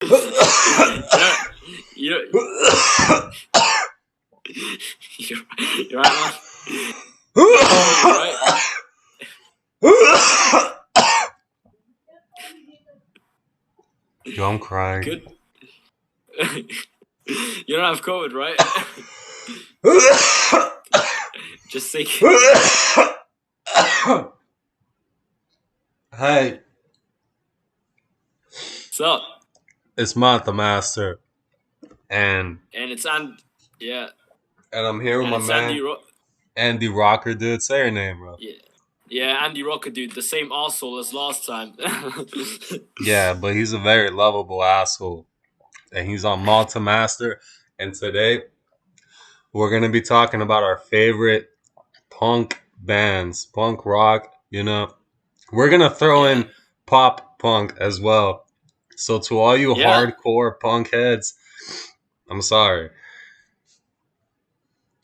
you know, you're right, man. Right? Yo, I'm crying. Good. You don't have COVID, right? Just say. Hey, What's up? it's Matt the Master, and And it's yeah, I'm here with and my it's Andy. man Andy Rocker, dude. Say your name, bro. Yeah, yeah, Andy Rocker, dude, the same arsehole as last time. Yeah, but he's a very lovable asshole, and he's on Malta Master. And today we're gonna be talking about our favorite punk bands, punk rock. We're gonna throw Yeah. in pop punk as well. So to all you Yeah, hardcore punk heads, I'm sorry.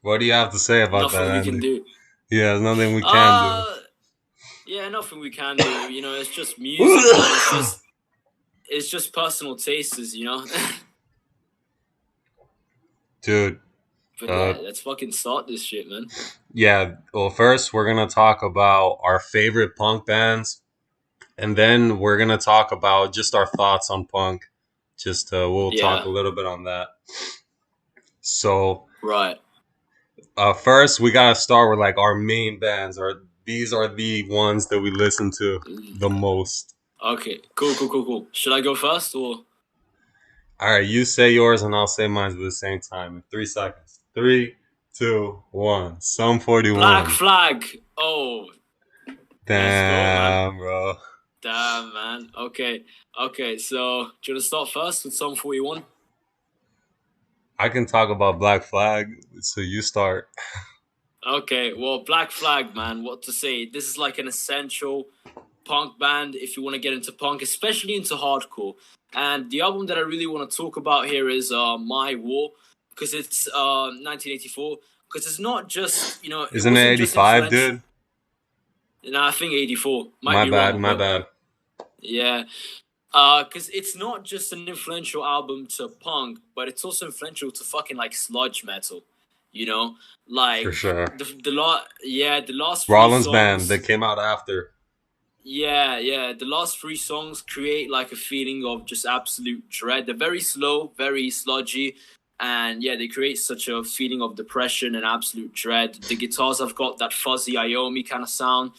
What do you have to say about that, nothing we can Andy? do. Yeah, there's nothing we can do. Uh, yeah, nothing we can do. You know, it's just music, man. It's just personal tastes. Dude, But uh, yeah, let's fucking start this shit, man. yeah, well, first we're going to talk about our favorite punk bands, and then we're going to talk about just our thoughts on punk. We'll talk Yeah, a little bit on that. So, right. first we got to start with like our main bands, or these are the ones that we listen to the most. Okay, cool. Should I go first or? All right, you say yours and I'll say mine at the same time in 3 seconds. 3, 2, 1. Sum Black 41. Flag. Oh, let's go, man. Damn, bro. Damn, man. Okay. So, do you want to start first with Song 41? I can talk about Black Flag, so you start. Okay, well, Black Flag, man. What to say? This is like an essential punk band if you want to get into punk, especially into hardcore. And the album that I really want to talk about here is My War, because it's 1984. Because it's not just it Isn't it wasn't just 85, influential. dude? No, I think 84. Might My be bad, wrong, my but bad. yeah. Because it's not just an influential album to punk, but it's also influential to fucking like sludge metal. You know, For like sure. the last three Rollins Band that songs. came out after. Yeah. The last three songs create like a feeling of just absolute dread. They're very slow, very sludgy, and yeah, they create such a feeling of depression and absolute dread. The guitars have got that fuzzy Iommi kind of sound,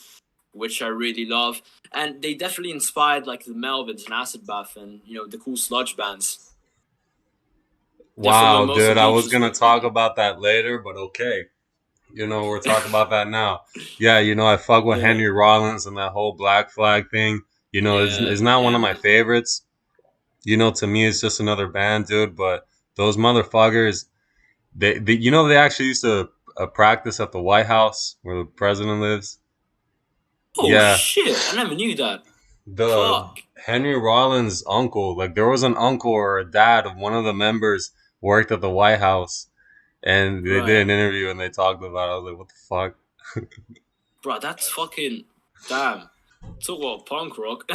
which I really love. And they definitely inspired like the Melvins and Acid Bath and the cool sludge bands. They're from Wow, Hermosa dude, I Beach was as gonna well. talk about that later, but okay. We're talking about that now. Yeah, I fuck with Yeah, Henry Rollins and that whole Black Flag thing. It's not one yeah, of my man. favorites. To me, it's just another band, dude. But those motherfuckers, they actually used to practice at the White House where the president lives. Oh Yeah, shit! I never knew that. the Fuck. Henry Rollins' uncle, like there was an uncle or a dad of one of the members worked at the White House, and they did Right, an interview and they talked about it. I was like, what the fuck, bro. That's fucking damn. Talk about punk rock.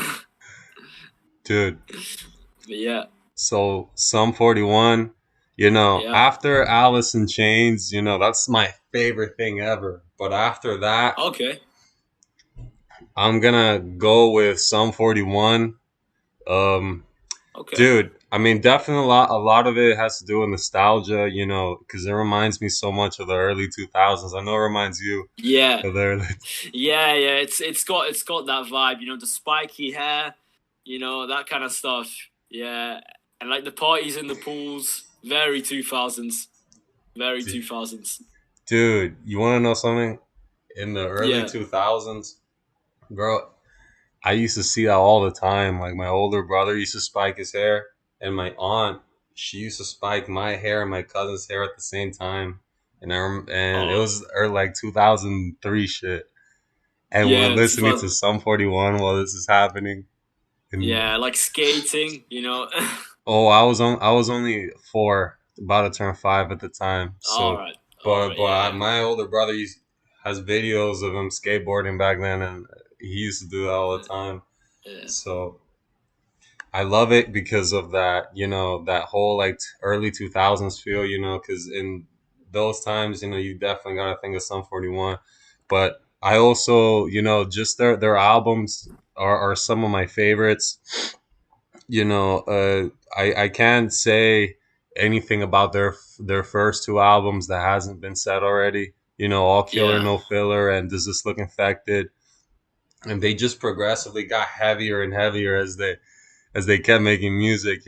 dude? But yeah, So Sum 41, yeah. after Alice in Chains, that's my favorite thing ever. But after that, Okay, I'm gonna go with Sum 41. Um, okay. dude, I mean, definitely a lot of it has to do with nostalgia, because it reminds me so much of the early 2000s. I know it reminds you Yeah, of the early. yeah. It's got that vibe. The spiky hair. That kind of stuff. Yeah, and like the parties in the pools. Very 2000s. Very 2000s. Dude, you want to know something? In the early Yeah. 2000s, bro, I used to see that all the time. Like my older brother used to spike his hair, and my aunt, she used to spike my hair and my cousin's hair at the same time. And it Oh, was like 2003 shit. And we're yeah. listening to 2000. Sum 41 while this is happening. And Yeah, like skating. oh, I was only 4, about to turn 5 at the time. All So, right. All but right. Yeah. my older brother has videos of him skateboarding back then, and he used to do that all the time. Yeah. So I love it because of that, that whole like early 2000s feel, because in those times, you definitely got to think of Sum 41. But I also, just their albums are some of my favorites. I can't say anything about their first two albums that hasn't been said already. All Killer Yeah, No Filler and Does This Look Infected, and they just progressively got heavier and heavier as they kept making music,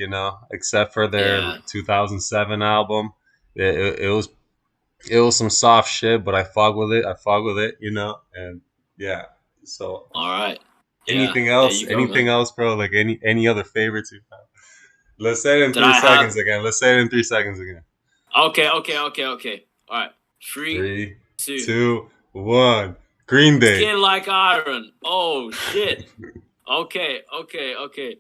except for their yeah. 2007 album. It was some soft shit, but I fuck with it. I fuck with it, and yeah. So All right. Yeah, anything there else? you go, Anything man. else, bro? Like any other favorites you have? Let's say it in Did three I have? seconds again. Let's say it in 3 seconds again. Okay, okay, okay, okay. All right. Three, Three, two. 2, 1. Green Day. Skin like iron. Oh shit. Okay, okay, okay.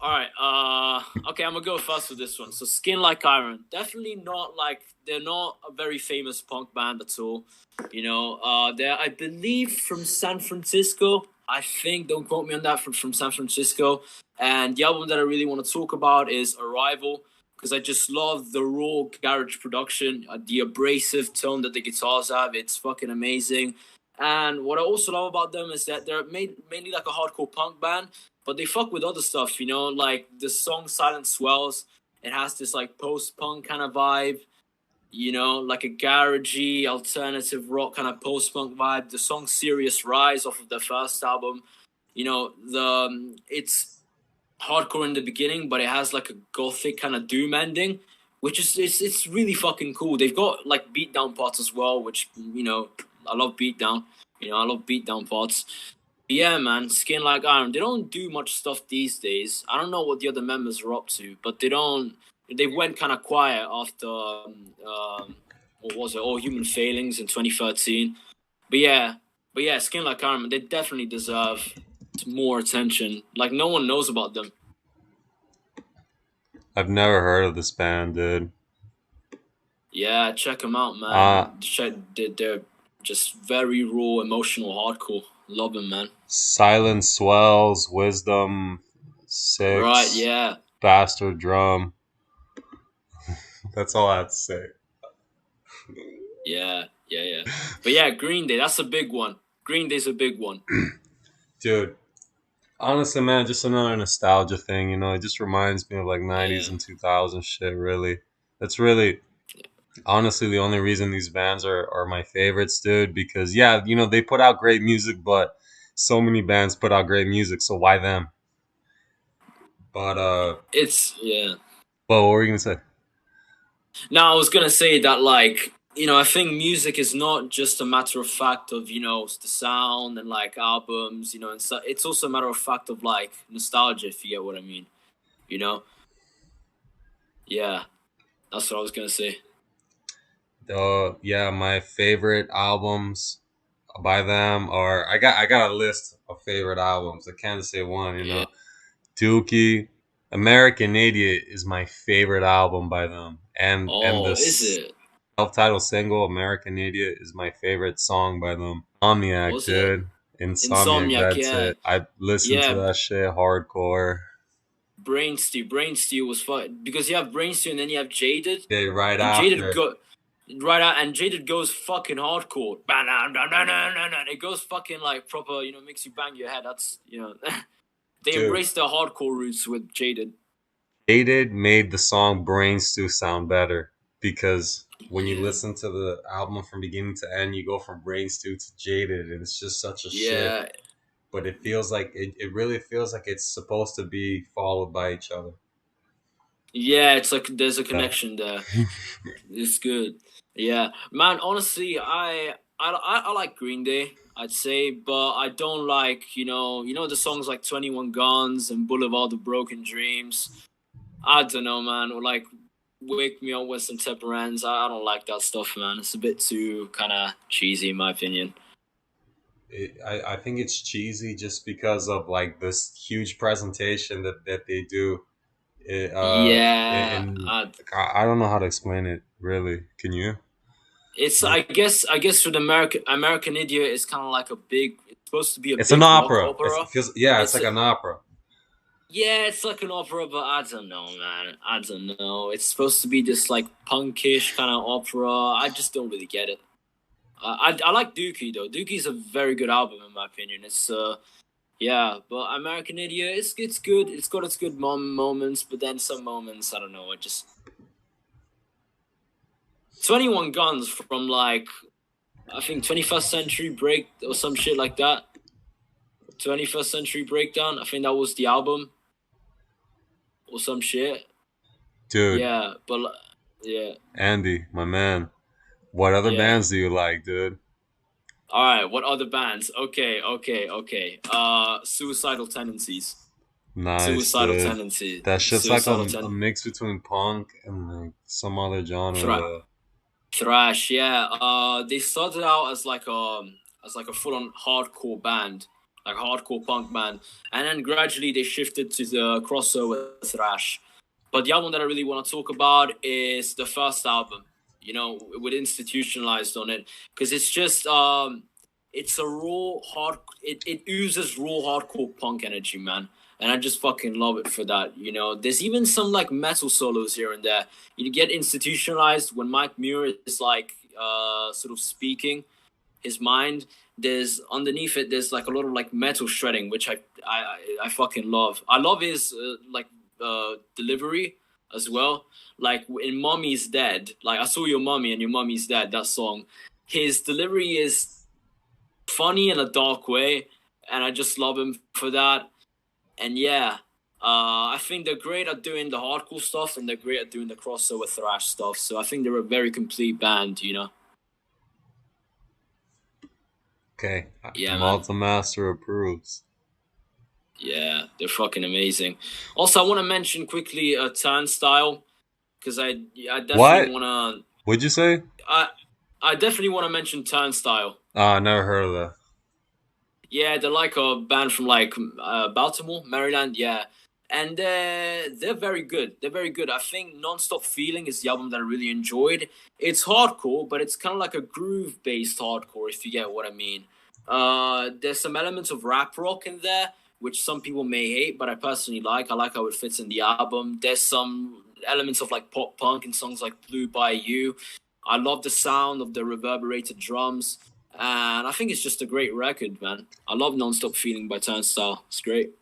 All right. Okay, I'm gonna go first with this one. So, Skin Like Iron, definitely not like they're not a very famous punk band at all. They're I believe from San Francisco. I think don't quote me on that from San Francisco. And the album that I really want to talk about is Arrival because I just love the raw garage production, the abrasive tone that the guitars have. It's fucking amazing. And what I also love about them is that they're mainly like a hardcore punk band, but they fuck with other stuff, like the song Silent Swells. It has this like post-punk kind of vibe, like a garagey alternative rock kind of post-punk vibe. The song Serious Rise off of their first album, it's hardcore in the beginning, but it has like a gothic kind of doom ending, which is it's really fucking cool. They've got like beatdown parts as well, which I love beatdown. I love beatdown parts. Yeah, man, Skin Like Iron. They don't do much stuff these days. I don't know what the other members are up to, but they don't. They went kind of quiet after what was it? All Human Failings in 2013. But yeah, Skin Like Iron. They definitely deserve more attention. Like no one knows about them. I've never heard of this band, dude. Yeah, check them out, Uh, man. They're just very raw, emotional, hardcore. Love them, man. Silent Swells, Wisdom, Right? Six, Yeah, Bastard Drum. That's all I have to say. yeah. But yeah, Green Day. That's a big one. Green Day's a big one. Dude, honestly, man, just another nostalgia thing, it just reminds me of like 90s Yeah, and 2000s shit, really. That's really, honestly, the only reason these bands are my favorites, dude, because, yeah, they put out great music, but so many bands put out great music, so why them? But, it's yeah. what were you going to say? Now I was gonna say that I think music is not just a matter of fact of the sound and like albums, and so it's also a matter of fact of like nostalgia, if you get what I mean. You know? Yeah, that's what I was gonna say. Yeah, my favorite albums by them are I got a list of favorite albums. I can't say one, Yeah. Dookie, American Idiot is my favorite album by them, and Oh, the is it? self-titled single American Idiot is my favorite song by them. Insomniac, Was it? dude. Insomniac, Insomniac, that's yeah. it. I listened to Yeah, that shit hardcore. Brain Stew. Brain Stew was fun because you have Brain Stew and then you have Jaded. Yeah, right And Jaded after. go right out and Jaded goes fucking hardcore. It goes fucking like proper, makes you bang your head. That's they Dude, embrace the hardcore roots with Jaded. Jaded made the song Brain Stew sound better because when you Yeah. listen to the album from beginning to end, you go from Brain Stew to Jaded, and it's just such a shift. Yeah. But it feels like it really feels like it's supposed to be followed by each other. Yeah, it's like there's a Yeah. connection there. It's good. Yeah. Man, honestly, I like Green Day, I'd say, but I don't like, the songs like 21 Guns and Boulevard of Broken Dreams. I don't know, man. Or like Wake Me Up When September Ends. I don't like that stuff, man. It's a bit too kind of cheesy, in my opinion. I think it's cheesy just because of like this huge presentation that they do. Yeah, And I don't know how to explain it really. Can you? it's Like, I guess with American Idiot, it's kind of like a big. It's supposed to be a it's an big rock opera. opera. It feels, yeah, it's It's like a, an opera. Yeah, it's like an opera, but I don't know, man. I don't know. It's supposed to be this like punkish kind of opera. I just don't really get it. I like Dookie though. Dookie's a very good album in my opinion. It's yeah, but American Idiot, it's good. It's got its good moments, but then some moments I don't know. It just 21 Guns from like I think 21st Century Break or some shit like that. 21st Century Breakdown. I think that was the album or some shit. Dude, Yeah, but yeah, Andy, my man, what other yeah. bands do you like, dude? All right, what other bands? Okay. Suicidal Tendencies. Nice, Suicidal dude. Tendencies. That shit's like Suicidal a Ten. mix between punk and like some other genre. Thra- Yeah. Thrash. Yeah. They started out as like a full on hardcore band, like hardcore punk band, and then gradually they shifted to the crossover thrash. But the album that I really want to talk about is the first album. You know, with institutionalized on it because it's just it's a raw hard. It oozes raw hardcore punk energy, man, and I just fucking love it for that. You know, there's even some like metal solos here and there. You get institutionalized when Mike Muir is like sort of speaking his mind. There's underneath it. There's like a lot of like metal shredding, which I fucking love. I love his delivery as well. Like in "Mommy's Dead," like I saw your mommy and your mommy's dead. That song, his delivery is funny in a dark way, and I just love him for that. And yeah, I think they're great at doing the hardcore stuff, and they're great at doing the crossover thrash stuff. So I think they're a very complete band. You know. Okay. Yeah, man. Multimaster approves. Yeah, they're fucking amazing. Also, I want to mention quickly Turnstile because I definitely What? want to What'd you say? I definitely want to mention Turnstile. Ah, never heard of that. Yeah, they're like a band from like Baltimore, Maryland. Yeah, and they're very good. They're very good. I think "Nonstop Feeling" is the album that I really enjoyed. It's hardcore, but it's kind of like a groove based hardcore, if you get what I mean. There's some elements of rap rock in there, which some people may hate, but I personally like. I like how it fits in the album. There's some elements of like pop punk in songs like "Blue by You." I love the sound of the reverberated drums. And I think it's just a great record, man. I love "Nonstop Feeling" by Turnstile. It's great.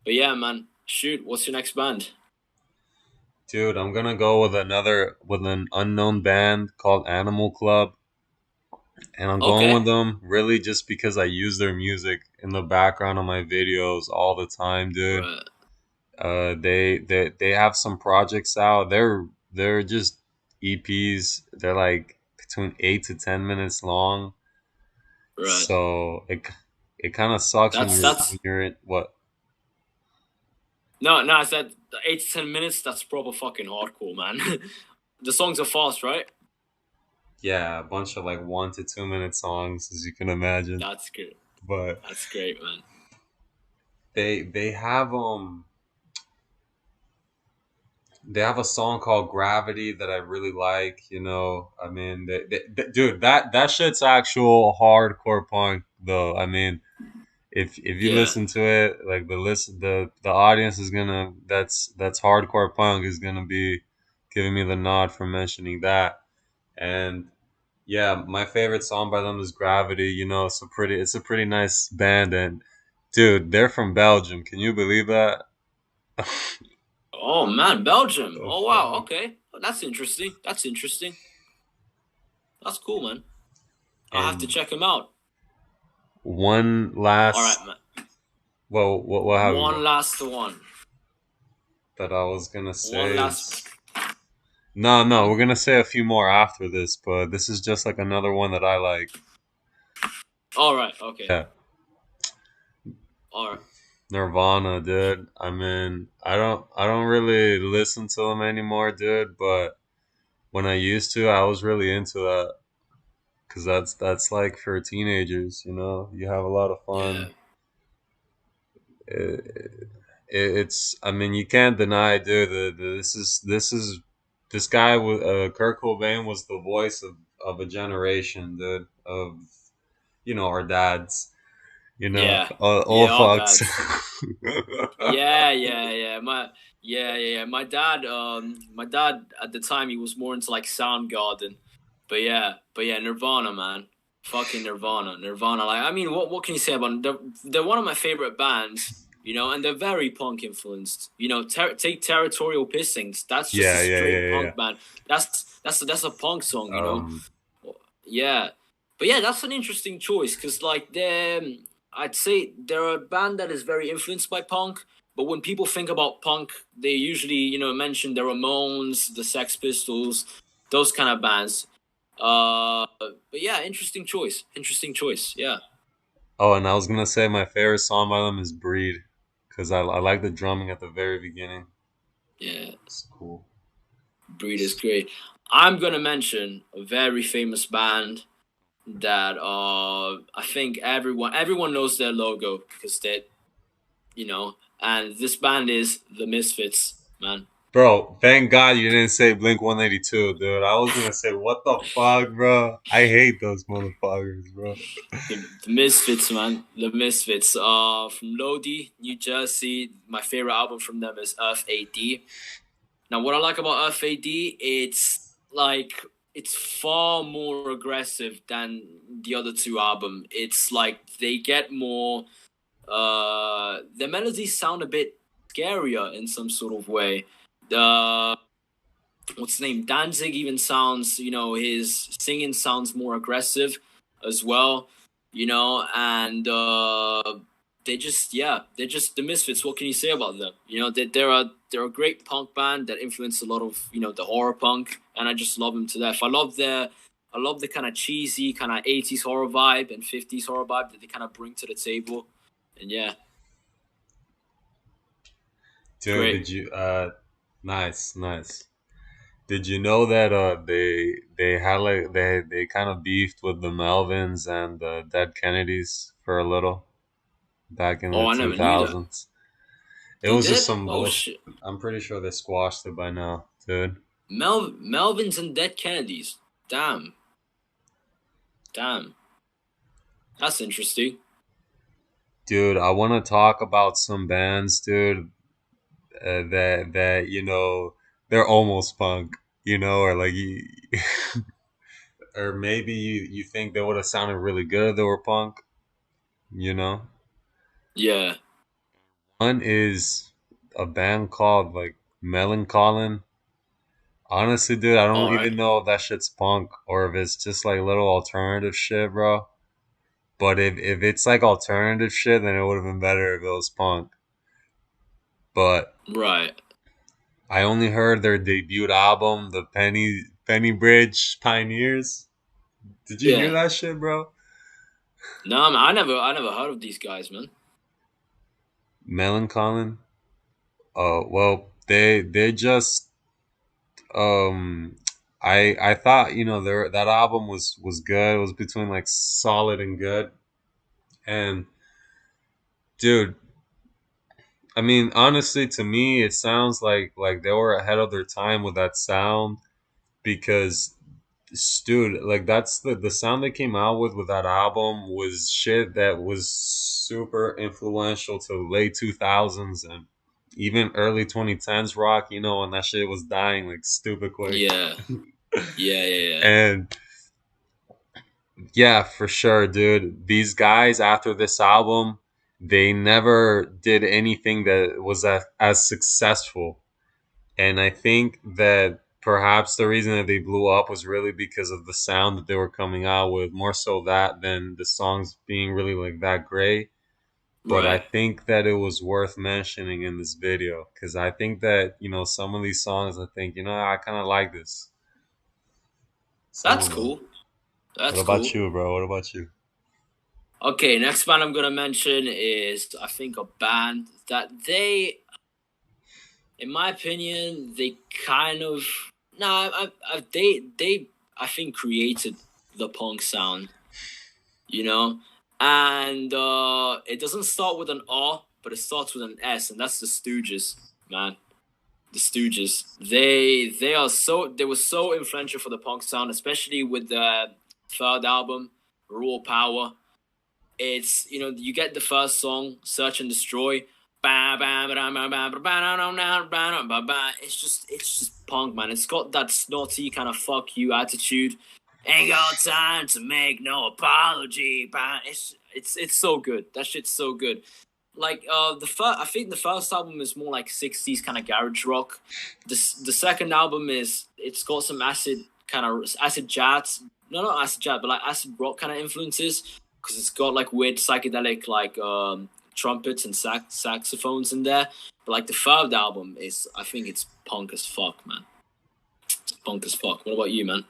But yeah, man. Shoot, what's your next band? Dude, I'm gonna go with an unknown band called Animal Club. And I'm going with Okay. them really just because I use their music in the background of my videos all the time, dude. Right. They have some projects out. They're just EPs. They're like between 8 to 10 minutes long. Right. So it kind of sucks when That's you're in what. no. I said 8 to 10 minutes. That's proper fucking hardcore, man. The songs are fast, right? Yeah, a bunch of like 1 to 2 minute songs, as you can imagine. That's good. But That's great, man. they have they have a song called Gravity that I really like. You know, I mean, dude, that shit's actual hardcore punk, though. I mean, if you Yeah. listen to it, like the audience is gonna that's hardcore punk is gonna be giving me the nod for mentioning that. And yeah, my favorite song by them is Gravity. You know, it's a pretty nice band, and dude, they're from Belgium. Can you believe that? Oh man, Belgium. So Oh wow. funny. Okay. That's interesting. That's interesting. That's cool, man. I'll have to And check them out. one All right, last, man. well, what have you One last one. that I was gonna One say last. is no, Hmm? we're gonna say a few more after this, but this is just like another one that I like. All right. Okay. Yeah, All right. Nirvana, dude. I mean, I don't really listen to them anymore, dude, but when I used to, I was really into that because that's like for teenagers, you know. You have a lot of Yeah. fun. It, it's I mean you can't deny, dude. This guy with Kurt Cobain was the voice of a generation, dude. Of our dads, You know, Yeah, all yeah, all fucks. bands. Yeah, yeah, yeah. My dad at the time he was more into like Soundgarden, but yeah, Nirvana, man, fucking Nirvana, Nirvana. Like, I mean, what can you say about them? They're one of my favorite bands, you know, and they're very punk influenced. You know, take Territorial Pissings. That's just a Yeah, yeah, straight yeah, yeah. punk band. That's a punk song, you know. Um, Yeah, but yeah, that's an interesting choice because like I'd say they're a band that is very influenced by punk. But when people think about punk, they usually mention the Ramones, the Sex Pistols, those kind of bands. But yeah, interesting choice. Interesting choice. Yeah, oh, and I was gonna say my favorite song by them is "Breed" because I like the drumming at the very beginning. yeah. It's cool. Breed is great. I'm gonna mention a very famous band that I think everyone knows their logo because and this band is the Misfits, man. Bro, thank God you didn't say Blink 182, dude. I was gonna say, what the fuck, bro? I hate those motherfuckers, bro. The Misfits, man. The Misfits. From Lodi, New Jersey. My favorite album from them is Earth AD. Now, what I like about Earth AD, it's far more aggressive than the other two album. It's like they get more. The melodies sound a bit scarier in some sort of way. The what's his name? Danzig even sounds, his singing sounds more aggressive as well, and they're just the Misfits. What can you say about them? They're a great punk band that influenced a lot of the horror punk, and I just love them to death. I love the kind of cheesy kind of 80s horror vibe and 50s horror vibe that they kind of bring to the table, and yeah, Dude, great. did you nice, nice. Did you know that they had like they kind of beefed with the Melvins and the Dead Kennedys for a little back in the Oh, I never knew that. 2000s? It They was just did? some Oh bullshit. shit. I'm pretty sure they squashed it by now, dude. Melvins and Dead Kennedys. Damn. Damn. That's interesting. Dude, I want to talk about some bands, dude, that they're almost punk, or like or maybe you think they would have sounded really good if they were punk, you know. Yeah. One is a band called like Melancholy. Honestly, dude, I don't Alright. even know if that shit's punk or if it's just like little alternative shit, bro. But if it's like alternative shit, then it would have been better if it was punk. But Right. I only heard their debut album, the Penny Bridge Pioneers. Did you hear Yeah. that shit, bro? No, man, I never heard of these guys, man. Melancholy. Well, they just um, I thought their that album was good. It was between like solid and good. And dude, I mean, honestly, to me, it sounds like they were ahead of their time with that sound because dude, like that's the sound they came out with that album was shit that was super influential to late 2000s and even early 2010s rock, and that shit was dying like stupid quick. Yeah. Yeah, yeah, yeah. And yeah, for sure, dude. These guys after this album, they never did anything that was as successful. And I think that perhaps the reason that they blew up was really because of the sound that they were coming out with, more so that than the songs being really like that great. But I Right. think that it was worth mentioning in this video because I think that, some of these songs, I think, I kind of like this. Some That's of them. cool. What That's about cool. you, bro? What about you? Okay, next band I'm gonna mention is I think a band that in my opinion, they kind of they I think created the punk sound, you know, and it doesn't start with an R, but it starts with an S, and that's the Stooges, man. The Stooges. They were so influential for the punk sound, especially with the third album, Raw Power. it's, you know, you get the first song, Search and Destroy. It's just punk, man. It's got that snotty kind of fuck you attitude. Ain't got time to make no apology. It's so good. That shit's so good. Like I think the first album is more like 60s kind of garage rock. The second album it's got some acid jazz. No, not acid jazz, but like acid rock kind of influences, because it's got like weird psychedelic like trumpets and saxophones in there. But like the third album I think it's punk as fuck, man. It's punk as fuck. What about you, man?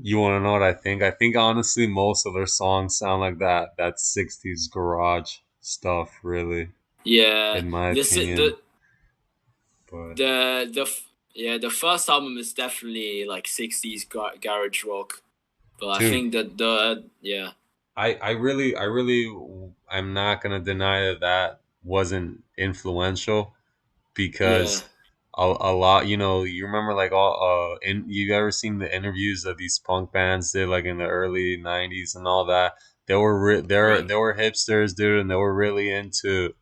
You want to know what I think? I think honestly, most of their songs sound like that '60s garage stuff, really, Yeah, in my this opinion. But yeah, the first album is definitely like 60s garage rock. But I dude, think that the yeah I'm not gonna deny that wasn't influential, yeah because a lot, you remember like all you ever seen the interviews that these punk bands did like in the early '90s and all that. They right were hipsters, dude, and they were really into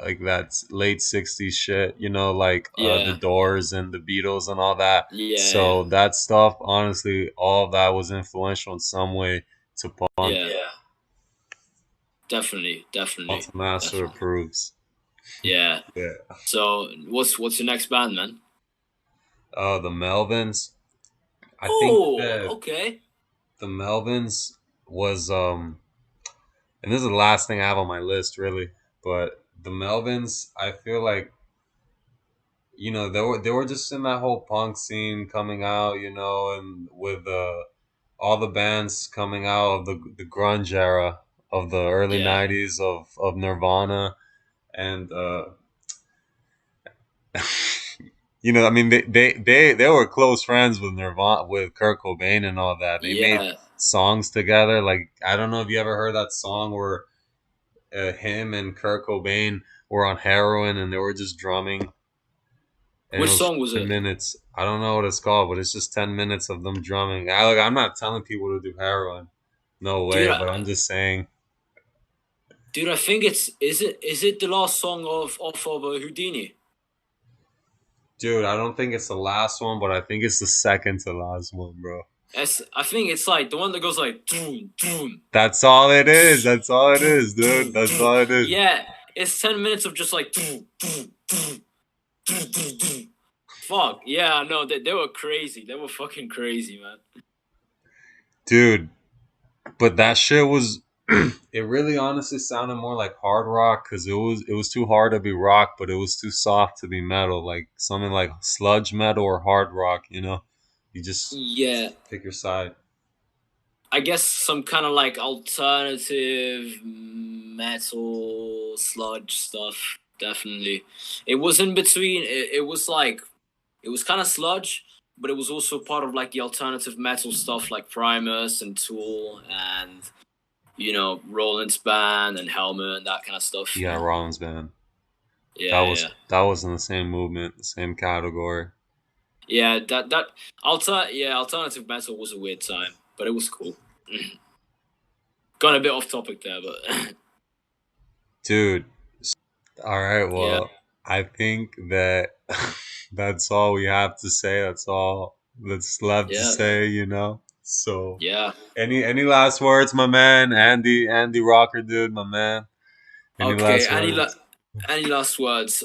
like that late '60s shit, like the yeah Doors and the Beatles and all that. yeah So that stuff, honestly, all of that was influential in some way to punk. yeah yeah definitely Master definitely approves. yeah. Yeah. So what's your next band, man? The Melvins. I think Oh, that okay. the Melvins was and this is the last thing I have on my list really, but the Melvins, I feel like, they were just in that whole punk scene coming out, and with all the bands coming out of the grunge era of the early Yeah. '90s of Nirvana, and I mean, they were close friends with Nirvana, with Kurt Cobain and all that. They made Yeah. songs together. Like, I don't know if you ever heard that song where him and Kurt Cobain were on heroin and they were just drumming, and it Which was song was 10 it? minutes. I don't know what it's called, but it's just 10 minutes of them drumming. I'm not telling people to do heroin, no Dude, way. But I'm just saying, I think is it the last song off of Houdini? dude, I don't think it's the last one, but I think it's the second to last one, bro. I think it's like the one that goes like doon doon That's all it is. That's all it doon is, dude. doon That's doon. all it is. Yeah, it's 10 minutes of just like doon doon doon doon doon doon. Fuck yeah, no, they were crazy. They were fucking crazy, man. Dude, but that shit was it really honestly sounded more like hard rock, because it was too hard to be rock, but it was too soft to be metal, like something like sludge metal or hard rock, you just Yeah, pick your side. I guess some kind of like alternative metal sludge stuff. Definitely, it was in between. It was like it was kind of sludge, but it was also part of like the alternative metal stuff like Primus and Tool and Roland's band and Helmet and that kind of stuff. Yeah, Rollins band. That Yeah, was yeah, that was in the same movement, the same category. yeah. Alternative metal was a weird time, but it was cool. Got a bit off topic there, but Dude, all right, yeah, well, I think that that's all we have to say. That's all that's left to yeah, say. So, yeah. any last words, my man? Andy Rocker, dude, my man. Any Okay, last words? any last words?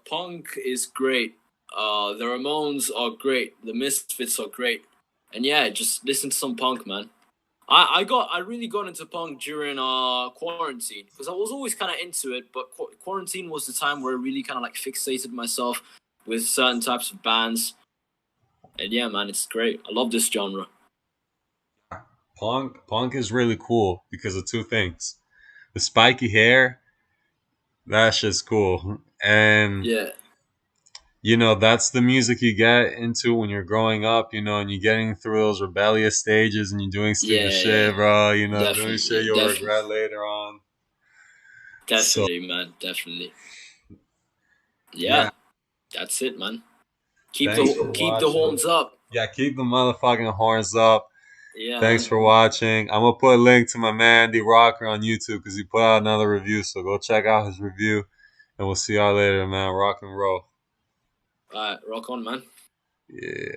Punk is great. The Ramones are great. The Misfits are great. And yeah, just listen to some punk, man. I really got into punk during quarantine because I was always kind of into it, but quarantine was the time where I really kind of like fixated myself with certain types of bands. And yeah, man, it's great. I love this genre. Punk is really cool because of two things: the spiky hair, that's just cool, and Yeah, that's the music you get into when you're growing up, and you're getting through those rebellious stages and you're doing stupid yeah, yeah. shit, bro. Doing Definitely, shit you'll regret later on. So definitely, man, definitely. yeah, Yeah, that's it, man. thanks for Keep the watching. horns up. Yeah, keep the motherfucking horns up. Yeah, Thanks man. for watching. I'm gonna put a link to my man Andy Rocker on YouTube because he put out another review. So go check out his review, and we'll see y'all later, man. Rock and roll. All right, rock on, man. Yeah.